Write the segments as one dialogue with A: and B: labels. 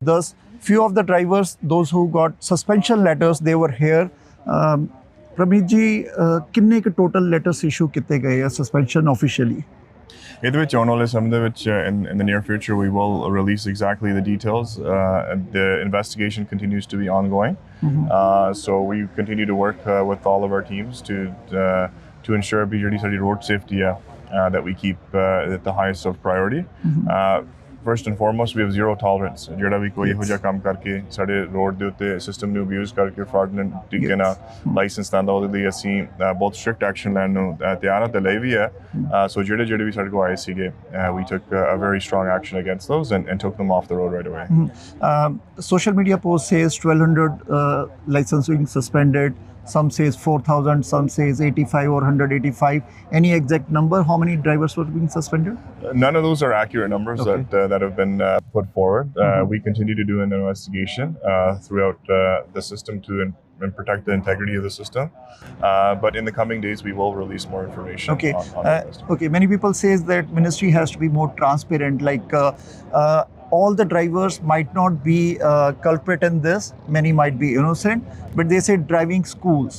A: Thus, few of the drivers, those who got suspension letters, they were here. Prabmeet ji, किन्ने के total letters issue किते गए हैं suspension officially?
B: In the near future, we will release exactly the details. The investigation continues to be ongoing. So we continue to work with all of our teams to ensure BJD road safety that we keep at the highest of priority. First and foremost, we have zero tolerance. ਜਿਹੜਾ ਵੀ ਕੋਈ ਇਹੋ ਜਿਹਾ ਕੰਮ ਕਰਕੇ ਸਾਡੇ road ਦੇ ਉੱਤੇ system ਨੂੰ ਅਬਿਊਜ਼ ਕਰਕੇ ਫਰਾਡੂਲੈਂਟ ਤਰੀਕੇ ਨਾਲ ਲਾਇਸੈਂਸ ਲੈਂਦਾ ਉਹਦੇ ਲਈ ਅਸੀਂ ਬਹੁਤ ਸਟ੍ਰਿਕਟ ਐਕਸ਼ਨ ਲੈਣ ਨੂੰ ਤਿਆਰ ਹਾਂ ਤੇ ਲਈ ਵੀ ਹੈ ਸੋ ਜਿਹੜੇ ਵੀ ਸਾਡੇ ਕੋਲ ਆਏ ਸੀਗੇ we took a very strong action against those and took them off the road right away.
A: Social media post says 1200 license being suspended. Some says 4,000, some says 85 or 185. Any exact number? How many drivers were being suspended?
B: None of those are accurate numbers that have been put forward. We continue to do an investigation throughout the system to and protect the integrity of the system. But in the coming days, we will release more information.
A: Okay.
B: On
A: okay. Many people says that ministry has to be more transparent. Like all the drivers might not be culprit in this. Many might be innocent. But they say driving schools,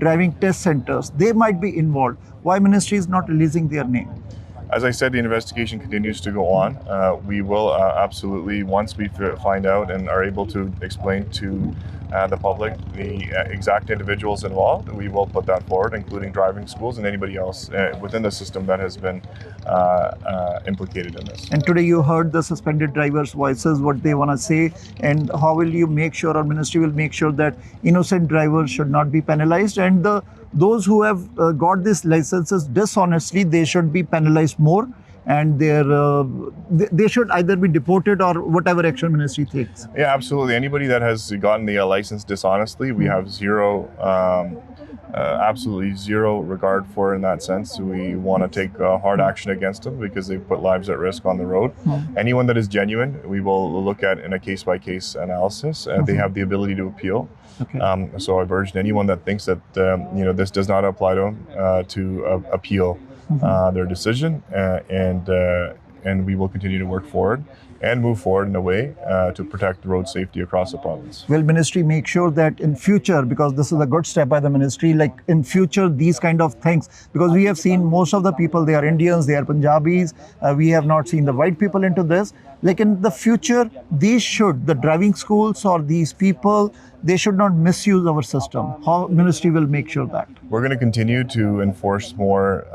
A: driving test centers, they might be involved. Why ministry is not releasing their name?
B: As I said, the investigation continues to go on. We will absolutely, once we find out and are able to explain to the public the exact individuals involved, we will put that forward, including driving schools and anybody else within the system that has been implicated in this.
A: And today you heard the suspended drivers' voices, what they want to say, and how will you make sure, or ministry will make sure that innocent drivers should not be penalized, and those who have got these licenses dishonestly, they should be penalized more, and they should either be deported or whatever action ministry takes.
B: Yeah, absolutely. Anybody that has gotten the license dishonestly, we have absolutely zero regard for in that sense. We want to take hard action against them because they've put lives at risk on the road. Anyone that is genuine, we will look at in a case-by-case analysis. They have the ability to appeal.
A: Okay.
B: So I've urged anyone that thinks that this does not apply to them to appeal their decision, and we will continue to work forward and move forward in a way to protect road safety across the province.
A: Will ministry make sure that in future, because this is a good step by the ministry, like in future these kind of things, because we have seen most of the people, they are Indians, they are Punjabis, we have not seen the white people into this. Like in the future, the driving schools or these people, they should not misuse our system. How ministry will make sure that?
B: We're going to continue to enforce more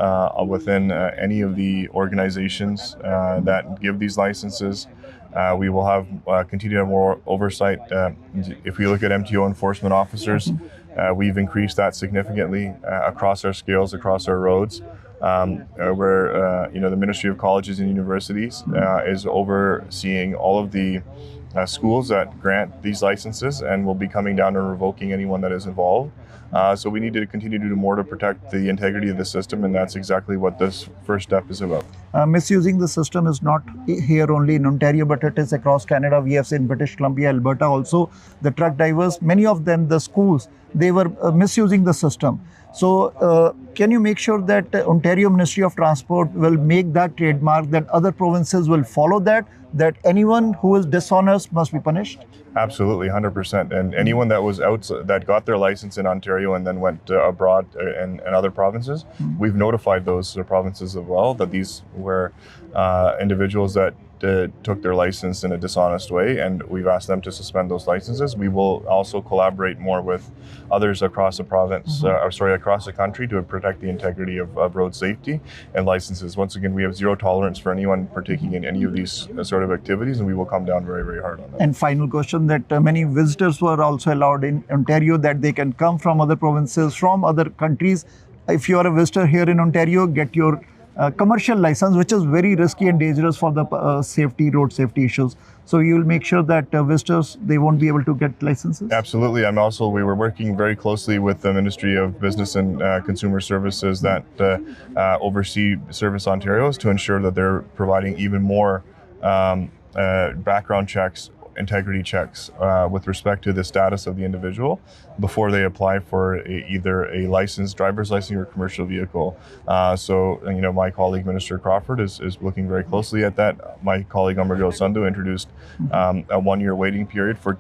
B: within any of the organizations that give these licenses. We will have continue to have more oversight. If we look at MTO enforcement officers, we've increased that significantly across our scales, across our roads. Where the Ministry of Colleges and Universities is overseeing all of the schools that grant these licenses, and will be coming down and revoking anyone that is involved. So we need to continue to do more to protect the integrity of the system, and that's exactly what this first step is about.
A: Misusing the system is not here only in Ontario, but it is across Canada. We have seen British Columbia, Alberta also. The truck drivers, many of them, the schools, they were misusing the system. So can you make sure that Ontario Ministry of Transport will make that trademark, that other provinces will follow that anyone who is dishonest must be punished?
B: Absolutely, 100%. And anyone that was that got their license in Ontario and then went abroad in other provinces, we've notified those provinces as well that these were individuals that took their license in a dishonest way, and we've asked them to suspend those licenses. We will also collaborate more with others across the province, across the country, to protect the integrity of road safety and licenses. Once again, we have zero tolerance for anyone partaking in any of these sort of activities, and we will come down very, very hard on that.
A: And final question, that many visitors were also allowed in Ontario, that they can come from other provinces, from other countries. If you are a visitor here in Ontario, get your commercial license, which is very risky and dangerous for the road safety issues. So you will make sure that visitors, they won't be able to get licenses?
B: Absolutely. We were working very closely with the Ministry of Business and Consumer Services that oversee Service Ontario to ensure that they're providing even more background checks integrity checks with respect to the status of the individual before they apply for either a licensed driver's license or commercial vehicle. So, my colleague Minister Crawford is looking very closely at that. My colleague Amarjot Sandhu introduced a 1-year waiting period for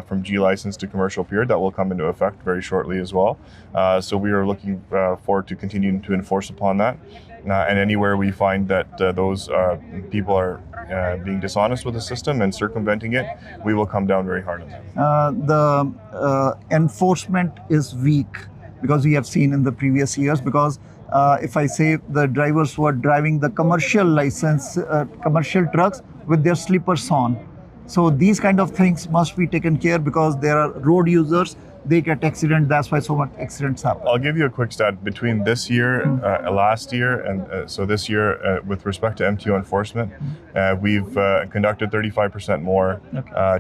B: from G license to commercial period that will come into effect very shortly as well. So we are looking forward to continuing to enforce upon that. And anywhere we find that those people are being dishonest with the system and circumventing it, we will come down very hard on them.
A: The enforcement is weak because we have seen in the previous years, because if I say the drivers who are driving the commercial license, commercial trucks with their slippers on. So these kind of things must be taken care, because there are road users, they get accident. That's why so much accidents happen.
B: I'll give you a quick stat. Between this year, last year, and so this year, with respect to MTO enforcement, we've conducted 35% more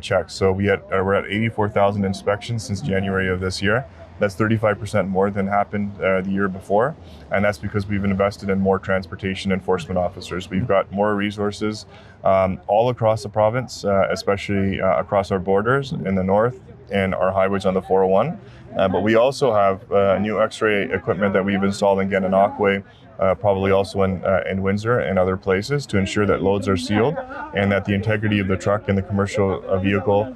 B: checks. So we're at 84,000 inspections since January of this year. That's 35% more than happened the year before. And that's because we've invested in more transportation enforcement officers. We've got more resources all across the province, especially across our borders in the north and our highways on the 401. But we also have new X-ray equipment that we've installed in Gananoque, probably also in Windsor and other places, to ensure that loads are sealed and that the integrity of the truck and the commercial vehicle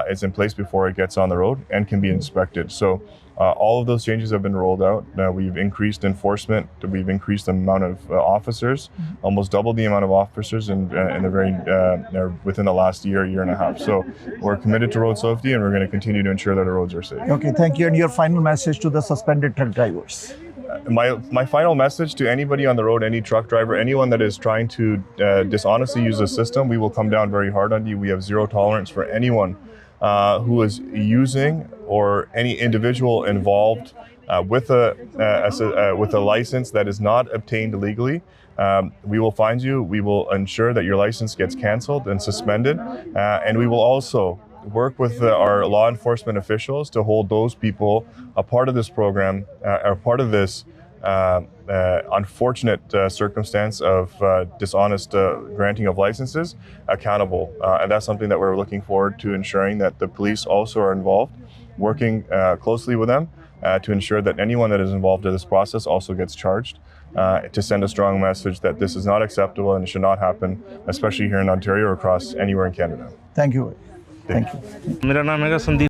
B: is in place before it gets on the road and can be inspected. So all of those changes have been rolled out. We've increased enforcement. We've increased the amount of officers, almost doubled the amount of officers in the within the last year and a half. So we're committed to road safety, and we're going to continue to ensure that our roads are safe.
A: Okay, thank you. And your final message to the suspended truck drivers?
B: My final message to anybody on the road, any truck driver, anyone that is trying to dishonestly use the system, we will come down very hard on you. We have zero tolerance for anyone who is using, or any individual involved with a license that is not obtained legally. We will find you. We will ensure that your license gets canceled and suspended, and we will also work with our law enforcement officials to hold those people a part of this program, or part of this unfortunate circumstance of dishonest granting of licenses accountable. And that's something that we're looking forward to ensuring that the police also are involved, working closely with them to ensure that anyone that is involved in this process also gets charged, to send a strong message that this is not acceptable and it should not happen, especially here in Ontario or across anywhere in Canada.
A: Thank you. Thank you.
C: मेरा नाम है संदीप